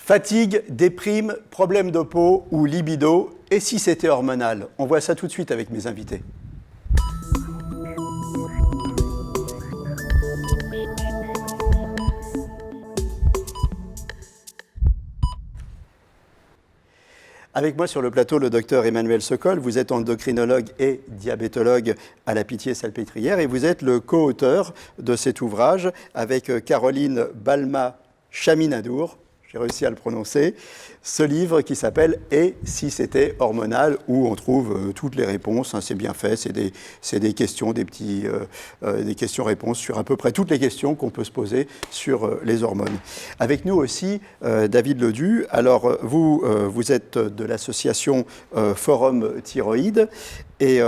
Fatigue, déprime, problème de peau ou libido, et si c'était hormonal? On voit ça tout de suite avec mes invités. Avec moi sur le plateau, le docteur Emmanuel Sokol. Vous êtes endocrinologue et diabétologue à la Pitié-Salpêtrière et vous êtes le co-auteur de cet ouvrage avec Caroline Balma-Chaminadour, j'ai réussi à le prononcer, ce livre qui s'appelle « Et si c'était hormonal ?» où on trouve toutes les réponses. Hein, c'est bien fait, c'est des questions, des questions-réponses sur à peu près toutes les questions qu'on peut se poser sur les hormones. Avec nous aussi, David Ledu. Alors, vous êtes de l'association Forum Thyroïde. Et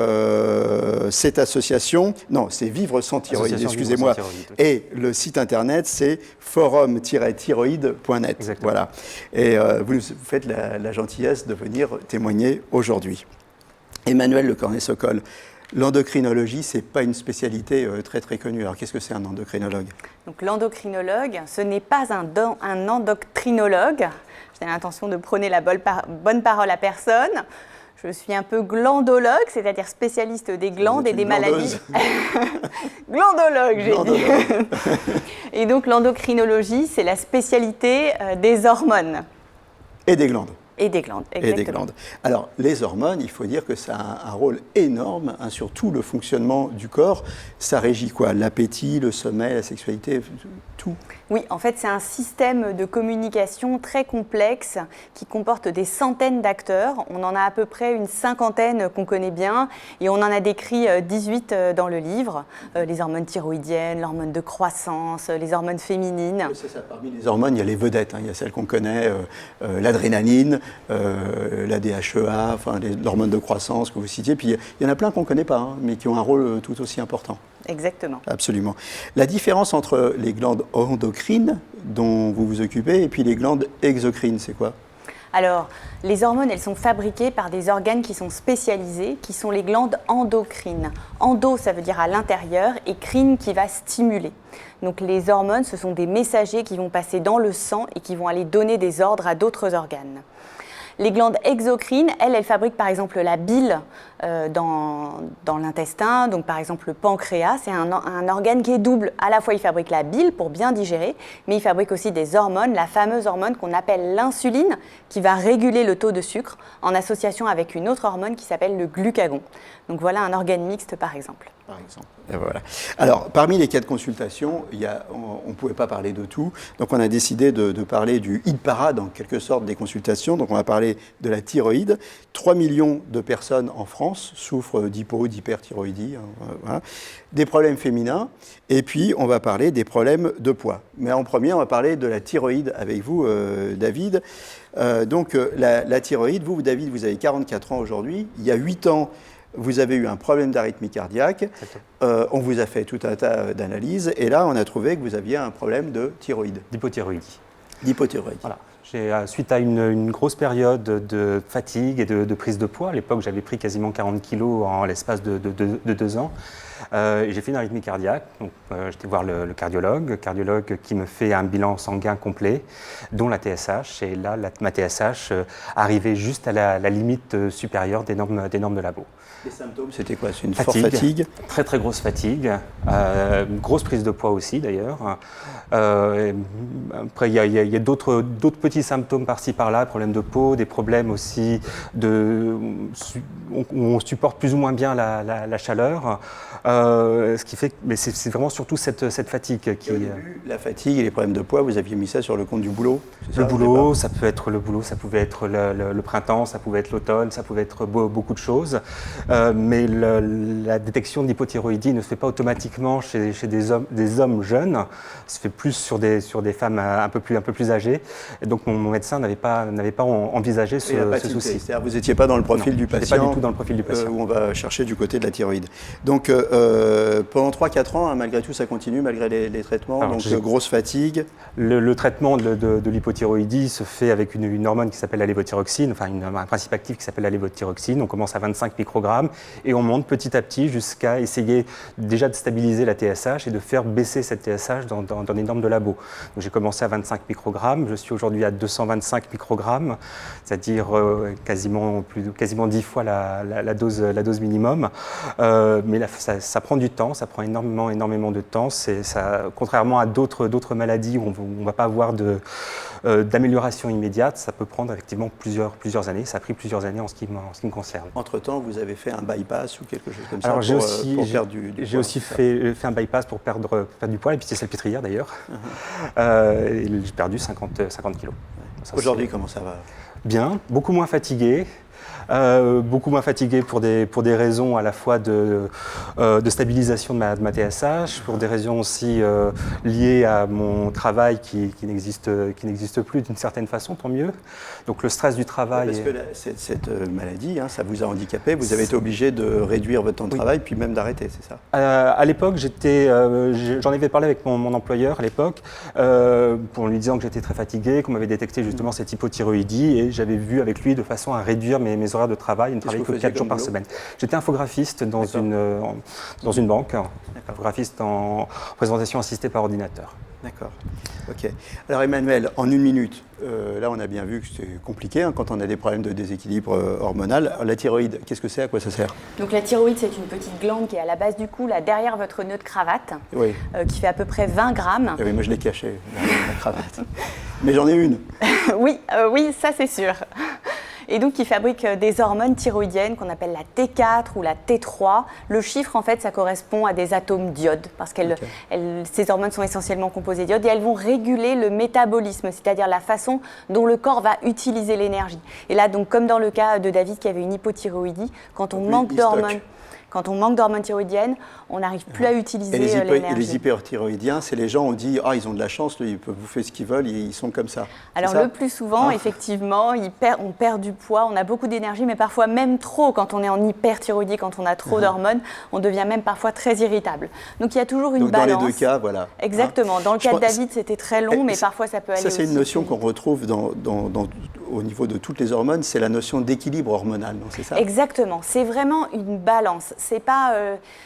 cette association, non, c'est Vivre sans thyroïde, excusez-moi, et le site internet, c'est forum-thyroïde.net. Voilà. Et vous faites la gentillesse de venir témoigner aujourd'hui. Emmanuel Le Cornet-Sokol, l'endocrinologie, ce n'est pas une spécialité très très connue. Alors qu'est-ce que c'est un endocrinologue? Donc l'endocrinologue, ce n'est pas un endocrinologue. J'ai l'intention de prôner la bonne parole à personne. Je suis un peu glandologue, c'est-à-dire spécialiste des glandes et des maladies. Glandologue, j'ai dit. Et donc l'endocrinologie, c'est la spécialité des hormones. Et des glandes. Et des glandes, exactement. Et des glandes. Alors, les hormones, il faut dire que ça a un rôle énorme hein, sur tout le fonctionnement du corps. Ça régit quoi? L'appétit, le sommeil, la sexualité, tout? Oui, en fait, c'est un système de communication très complexe qui comporte des centaines d'acteurs. On en a à peu près une cinquantaine qu'on connaît bien et on en a décrit 18 dans le livre. Les hormones thyroïdiennes, l'hormone de croissance, les hormones féminines. C'est ça, parmi les hormones, il y a les vedettes. Hein. Il y a celles qu'on connaît, l'adrénaline, la DHEA, enfin, l'hormone de croissance que vous citiez. Puis il y en a plein qu'on ne connaît pas, hein, mais qui ont un rôle tout aussi important. Exactement. Absolument. La différence entre les glandes endocrines dont vous vous occupez et puis les glandes exocrines, c'est quoi? Alors, les hormones, elles sont fabriquées par des organes qui sont spécialisés, qui sont les glandes endocrines. Endo, ça veut dire à l'intérieur, et crine qui va stimuler. Donc les hormones, ce sont des messagers qui vont passer dans le sang et qui vont aller donner des ordres à d'autres organes. Les glandes exocrines, elles fabriquent par exemple la bile dans l'intestin. Donc par exemple le pancréas, c'est un organe qui est double. À la fois il fabrique la bile pour bien digérer, mais il fabrique aussi des hormones, la fameuse hormone qu'on appelle l'insuline, qui va réguler le taux de sucre en association avec une autre hormone qui s'appelle le glucagon. Donc voilà un organe mixte par exemple. Et voilà. Alors, parmi les cas de consultation, on ne pouvait pas parler de tout. Donc, on a décidé de parler du hit parade, en quelque sorte, des consultations. Donc, on va parler de la thyroïde. 3 millions de personnes en France souffrent d'hyperthyroïdie. Voilà. Des problèmes féminins. Et puis, on va parler des problèmes de poids. Mais en premier, on va parler de la thyroïde avec vous, David. Donc, la thyroïde, vous, David, vous avez 44 ans aujourd'hui. Il y a 8 ans, vous avez eu un problème d'arythmie cardiaque, on vous a fait tout un tas d'analyses, et là, on a trouvé que vous aviez un problème de thyroïde. D'hypothyroïdie. D'hypothyroïdie. Voilà. Suite à une grosse période de fatigue et de prise de poids, à l'époque, j'avais pris quasiment 40 kilos en l'espace de 2 ans, et j'ai fait une arythmie cardiaque. Donc, j'étais voir le cardiologue qui me fait un bilan sanguin complet, dont la TSH, et là, ma TSH arrivait juste à la limite supérieure des normes de labo. Les symptômes, c'était quoi? C'est une forte fatigue? Très très grosse fatigue, grosse prise de poids aussi d'ailleurs. Après, il y a d'autres petits symptômes par-ci par-là, problèmes de peau, des problèmes aussi où on supporte plus ou moins bien la chaleur. Ce qui fait que c'est vraiment surtout cette fatigue qui. Au début, la fatigue et les problèmes de poids, vous aviez mis ça sur le compte du boulot? Le boulot, ça peut être le boulot, ça pouvait être le printemps, ça pouvait être l'automne, ça pouvait être beaucoup de choses. Mais la détection d'hypothyroïdie ne se fait pas automatiquement chez des hommes jeunes, ça se fait plus sur des femmes un peu plus âgées. Et donc mon médecin n'avait pas envisagé ce souci. C'est-à-dire vous n'étiez pas dans le profil du patient? Pas du tout dans le profil du patient. Où on va chercher du côté de la thyroïde. Donc pendant 3-4 ans, hein, malgré tout, ça continue, malgré les traitements, Alors, donc grosse fatigue. Le traitement de l'hypothyroïdie se fait avec une hormone qui s'appelle la lévothyroxine, enfin un principe actif qui s'appelle la lévothyroxine. On commence à 25 microgrammes et on monte petit à petit jusqu'à essayer déjà de stabiliser la TSH et de faire baisser cette TSH dans les normes de labo. Donc j'ai commencé à 25 microgrammes, je suis aujourd'hui à 225 microgrammes, c'est-à-dire quasiment 10 fois la dose minimum. Mais là, ça prend du temps, ça prend énormément de temps. Contrairement à d'autres maladies où on ne va pas avoir d'amélioration immédiate, ça peut prendre effectivement plusieurs années. Ça a pris plusieurs années en ce qui me concerne. Entre-temps, vous avez fait un bypass ou quelque chose comme ça? Alors, pour perdre du j'ai poids, aussi fait un bypass pour perdre du poids, la pitié salpêtrière d'ailleurs. J'ai perdu 50 kilos. Aujourd'hui, comment ça va? Bien, beaucoup moins fatigué. Pour des raisons à la fois de stabilisation de ma TSH, pour des raisons aussi liées à mon travail qui n'existe plus d'une certaine façon, tant mieux. Donc le stress du travail... Parce que cette maladie, hein, ça vous a handicapé, vous avez été obligé de réduire votre temps de travail, puis même d'arrêter, c'est ça? À l'époque, j'en avais parlé avec mon employeur à l'époque, pour lui disant que j'étais très fatigué, qu'on m'avait détecté justement cette hypothyroïdie, et j'avais vu avec lui de façon à réduire mes horaires de travail, ne travailler que 4 jours par semaine. J'étais infographiste dans une banque, infographiste en présentation assistée par ordinateur. D'accord. Ok. Alors Emmanuel, en une minute, là on a bien vu que c'est compliqué hein, quand on a des problèmes de déséquilibre hormonal. Alors, la thyroïde, qu'est-ce que c'est? À quoi ça sert? Donc la thyroïde, c'est une petite glande qui est à la base du cou, là derrière votre nœud de cravate, Oui. Qui fait à peu près 20 grammes. Ah oui, moi je l'ai caché, la cravate. Mais j'en ai une. Oui, ça c'est sûr. Et donc qui fabrique des hormones thyroïdiennes qu'on appelle la T4 ou la T3. Le chiffre, en fait, ça correspond à des atomes d'iode, parce que ces hormones sont essentiellement composées d'iode, et elles vont réguler le métabolisme, c'est-à-dire la façon dont le corps va utiliser l'énergie. Et là, donc, comme dans le cas de David qui avait une hypothyroïdie, quand on manque d'hormones... Quand on manque d'hormones thyroïdiennes, on n'arrive plus à utiliser l'énergie. Et les hyperthyroïdiens, c'est les gens, on dit, ils ont de la chance, ils peuvent bouffer ce qu'ils veulent, ils sont comme ça. Alors le plus souvent, effectivement, on perd du poids, on a beaucoup d'énergie, mais parfois même trop. Quand on est en hyperthyroïdie, quand on a trop d'hormones, on devient même parfois très irritable. Donc il y a toujours une balance. Dans les deux cas, voilà. Exactement. Dans le cas de David, c'était très long, mais parfois ça peut aller aussi. Ça, c'est une notion qu'on retrouve au niveau de toutes les hormones, c'est la notion d'équilibre hormonal, non, c'est ça? Exactement. C'est vraiment une balance. C'est pas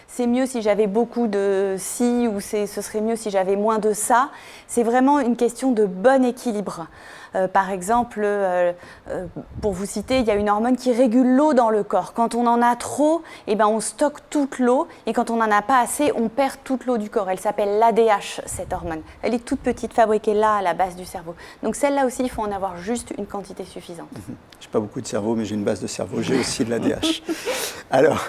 c'est mieux si j'avais beaucoup de ci ou ce serait mieux si j'avais moins de ça. C'est vraiment une question de bon équilibre. Par exemple, pour vous citer, il y a une hormone qui régule l'eau dans le corps. Quand on en a trop, on stocke toute l'eau, et quand on n'en a pas assez, on perd toute l'eau du corps. Elle s'appelle l'ADH, cette hormone. Elle est toute petite, fabriquée là, à la base du cerveau. Donc celle-là aussi, il faut en avoir juste une quantité suffisante. Je n'ai pas beaucoup de cerveau, mais j'ai une base de cerveau. J'ai aussi de l'ADH. Alors...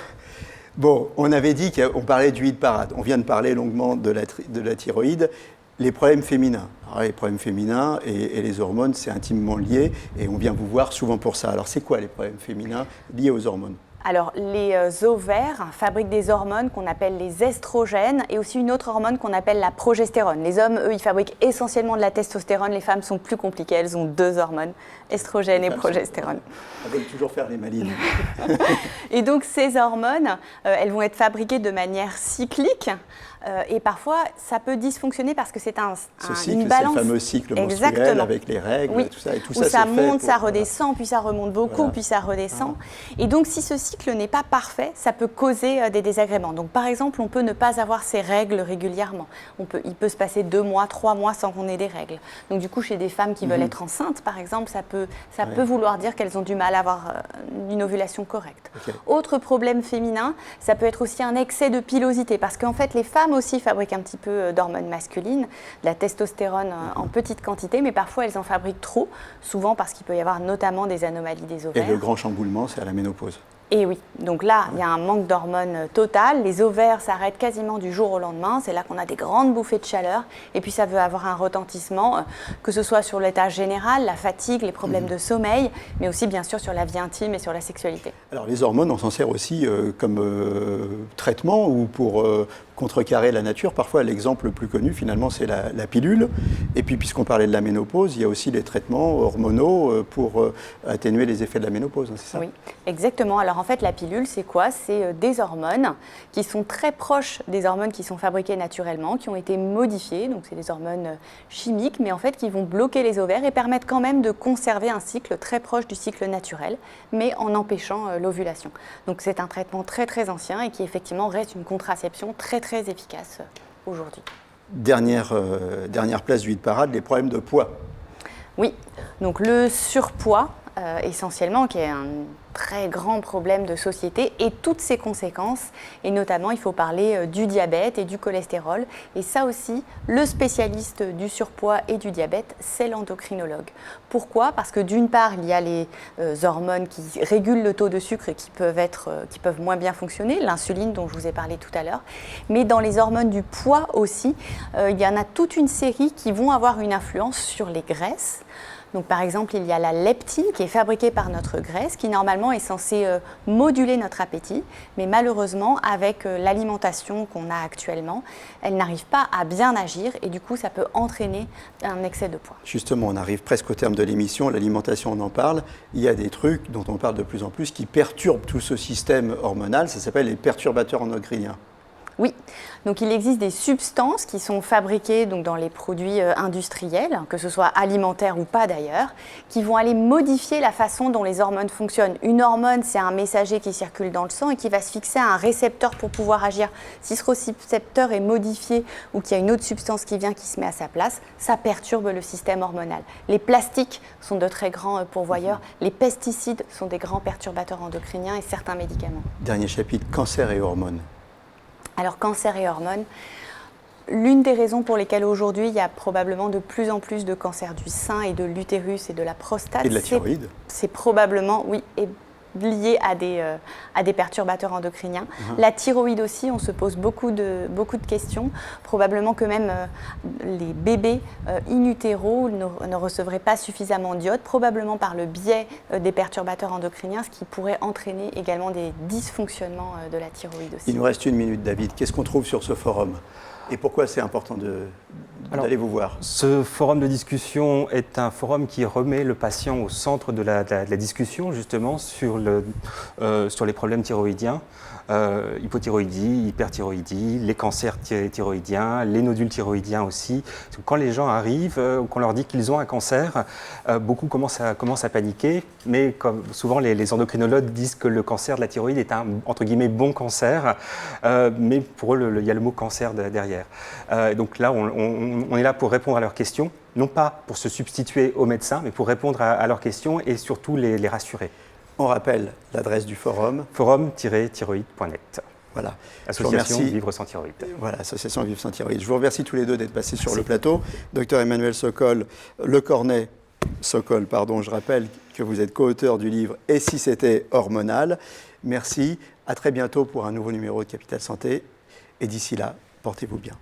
Bon, on avait dit qu'on parlait d'huile parade. On vient de parler longuement de la thyroïde. Les problèmes féminins. Alors, les problèmes féminins et les hormones, c'est intimement lié et on vient vous voir souvent pour ça. Alors, c'est quoi les problèmes féminins liés aux hormones? Alors, les ovaires fabriquent des hormones qu'on appelle les estrogènes et aussi une autre hormone qu'on appelle la progestérone. Les hommes, eux, ils fabriquent essentiellement de la testostérone. Les femmes sont plus compliquées. Elles ont deux hormones, estrogène et progestérone. Elles veulent toujours faire les malines. Et donc, ces hormones, elles vont être fabriquées de manière cyclique. Et parfois, ça peut dysfonctionner parce que c'est une balance. C'est le fameux cycle menstruel avec les règles, oui. tout ça. Et tout où ça monte, ça redescend, puis ça remonte beaucoup, puis ça redescend. Et donc, si ce cycle n'est pas parfait, ça peut causer des désagréments. Donc, par exemple, on peut ne pas avoir ses règles régulièrement. Il peut se passer 2 mois, 3 mois sans qu'on ait des règles. Donc, du coup, chez des femmes qui veulent être enceintes, par exemple, ça peut vouloir dire qu'elles ont du mal à avoir une ovulation correcte. Okay. Autre problème féminin, ça peut être aussi un excès de pilosité, parce qu'en fait, les femmes aussi fabriquent un petit peu d'hormones masculines, de la testostérone en petite quantité, mais parfois elles en fabriquent trop, souvent parce qu'il peut y avoir notamment des anomalies des ovaires. Et le grand chamboulement, c'est à la ménopause. Et oui, donc là, il y a un manque d'hormones total. Les ovaires s'arrêtent quasiment du jour au lendemain. C'est là qu'on a des grandes bouffées de chaleur. Et puis ça veut avoir un retentissement, que ce soit sur l'état général, la fatigue, les problèmes de sommeil, mais aussi bien sûr sur la vie intime et sur la sexualité. Alors les hormones, on s'en sert aussi comme traitement ou pour contrecarrer la nature. Parfois, l'exemple le plus connu, finalement, c'est la pilule. Et puis, puisqu'on parlait de la ménopause, il y a aussi les traitements hormonaux pour atténuer les effets de la ménopause, hein, c'est ça? Oui, exactement. Alors en fait, la pilule, c'est quoi? C'est des hormones qui sont très proches des hormones qui sont fabriquées naturellement, qui ont été modifiées. Donc c'est des hormones chimiques, mais en fait qui vont bloquer les ovaires et permettre quand même de conserver un cycle très proche du cycle naturel, mais en empêchant l'ovulation. Donc c'est un traitement très très ancien et qui effectivement reste une contraception très très efficace aujourd'hui. Dernière place du hit parade, les problèmes de poids. Oui, donc le surpoids, essentiellement, qui est un très grand problème de société, et toutes ses conséquences, et notamment il faut parler du diabète et du cholestérol, et ça aussi, le spécialiste du surpoids et du diabète, c'est l'endocrinologue. Pourquoi? Parce que d'une part, il y a les hormones qui régulent le taux de sucre et qui peuvent moins bien fonctionner, l'insuline dont je vous ai parlé tout à l'heure, mais dans les hormones du poids aussi, il y en a toute une série qui vont avoir une influence sur les graisses. Donc, par exemple, il y a la leptine qui est fabriquée par notre graisse, qui normalement est censée moduler notre appétit, mais malheureusement, avec l'alimentation qu'on a actuellement, elle n'arrive pas à bien agir et du coup, ça peut entraîner un excès de poids. Justement, on arrive presque au terme de l'émission, l'alimentation, on en parle. Il y a des trucs dont on parle de plus en plus qui perturbent tout ce système hormonal, ça s'appelle les perturbateurs endocriniens. Oui, donc il existe des substances qui sont fabriquées donc, dans les produits industriels, que ce soit alimentaires ou pas d'ailleurs, qui vont aller modifier la façon dont les hormones fonctionnent. Une hormone, c'est un messager qui circule dans le sang et qui va se fixer à un récepteur pour pouvoir agir. Si ce récepteur est modifié ou qu'il y a une autre substance qui vient qui se met à sa place, ça perturbe le système hormonal. Les plastiques sont de très grands pourvoyeurs, les pesticides sont des grands perturbateurs endocriniens et certains médicaments. Dernier chapitre, cancer et hormones. Alors, cancer et hormones, l'une des raisons pour lesquelles aujourd'hui il y a probablement de plus en plus de cancers du sein et de l'utérus et de la prostate, et de la thyroïde, c'est probablement, oui, lié à des perturbateurs endocriniens. La thyroïde aussi, on se pose beaucoup de questions. Probablement que même les bébés in utero ne recevraient pas suffisamment d'iode, probablement par le biais des perturbateurs endocriniens, ce qui pourrait entraîner également des dysfonctionnements de la thyroïde aussi. Il nous reste 1 minute, David. Qu'est-ce qu'on trouve sur ce forum? Et pourquoi c'est important d'aller vous voir? Ce forum de discussion est un forum qui remet le patient au centre de la discussion, justement, sur les problèmes thyroïdiens, hypothyroïdie, hyperthyroïdie, les cancers thyroïdiens, les nodules thyroïdiens aussi. Quand les gens arrivent, qu'on leur dit qu'ils ont un cancer, beaucoup commencent à paniquer, mais comme souvent les endocrinologues disent que le cancer de la thyroïde est un, entre guillemets, bon cancer, mais pour eux, il y a le mot cancer derrière. Donc là, on est là pour répondre à leurs questions, non pas pour se substituer aux médecins, mais pour répondre à leurs questions et surtout les rassurer. On rappelle l'adresse du forum. Forum-thyroïde.net. Voilà. Association Vivre sans thyroïde. Voilà, Association Vivre sans thyroïde. Je vous remercie tous les deux d'être passés sur le plateau. Docteur Emmanuel Sokol, Sokol, je rappelle que vous êtes co-auteur du livre « Et si c'était hormonal ?» Merci. À très bientôt pour un nouveau numéro de Capital Santé. Et d'ici là, portez-vous bien.